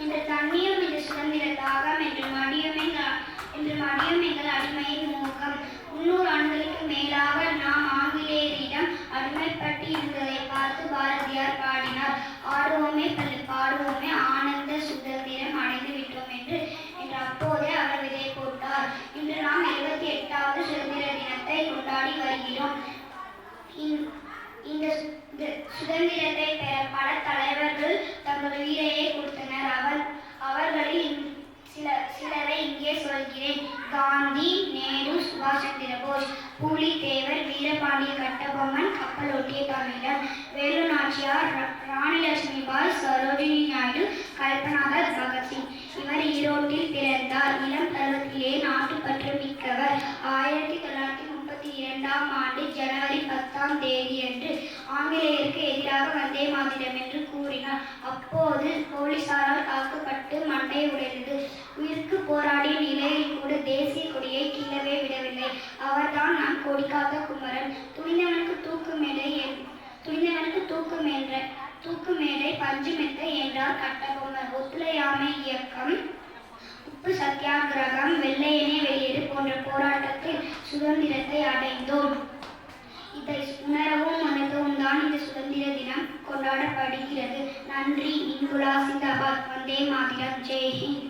இன்று தண்ணியும் இது சுதந்திர தாகம் என்று மடியும் எங்கள் அடிமையின் மோகம். 300 ஆண்டுகளுக்கு மேலாக நாம் ஆங்கிலேயரிடம் அடிமைப்பட்டு இருந்ததை பார்த்து பாரதியார் பாடினார். ஆடுவோமே பள்ளி பாடுவோமே ஆனந்த சுதந்திரம் அடைந்து விட்டோம் என்று அப்போதே அவர் விதை போட்டார். இன்று நாம் 78வது சுதந்திர தினத்தை கொண்டாடி வருகிறோம். இந்த சுதந்திரத்தை பெற பல தலைவர்கள் தங்கள் உயிரையே கொடுத்தனர். அவர்களில் சிலரை இங்கே சொல்கிறேன். காந்தி, நேரு, சுபாஷ் சந்திர போஸ், பூலித்தேவர், வீரபாண்டிய கட்டபொம்மன், கப்பலோட்டிய தமிழன், வேலு நாச்சியார், ராணி லட்சுமிபாய், சரோஜினி நாயுடு, கல்பனாகர், பகத்சிங். இவர் ஈரோட்டில் பிறந்தார். இளம் பருவத்திலே நாட்டுப்பற்று மிக்கவர். 1932ஆம் ஆண்டு ஜனவரி 10ஆம் தேதியன்று ஆங்கிலேயருக்கு எதிராக வந்தே மாநிலம் என்று கூறினார். அப்போது போலீசாரால் தாக்கப்பட்டு மண்டை உடைந்தது. உயிருக்கு போராடிய நிலையில் கூட தேசிய கொடியை கீழவே விடவில்லை. அவர்தான் நான் கொடிக்காத்த குமரன். துணிந்தவனுக்கு தூக்கு மேடை பஞ்சு மெத்தை என்றார் கட்டபொம்மன். ஒத்துழையாமை இயக்கம், உப்பு சத்தியாகிரகம், வெள்ளையனே வெளியேறு போன்ற போராட்டத்தில் சுதந்திரத்தை அடைந்தோம். இதை உணரவும் உணர்த்தவும் தான் இந்த சுதந்திர தினம் கொண்டாடப்படுகிறது. நன்றி. இன்குலாப் ஜிந்தாபாத். வந்தே மாதரம். ஜெய் ஹிந்த்.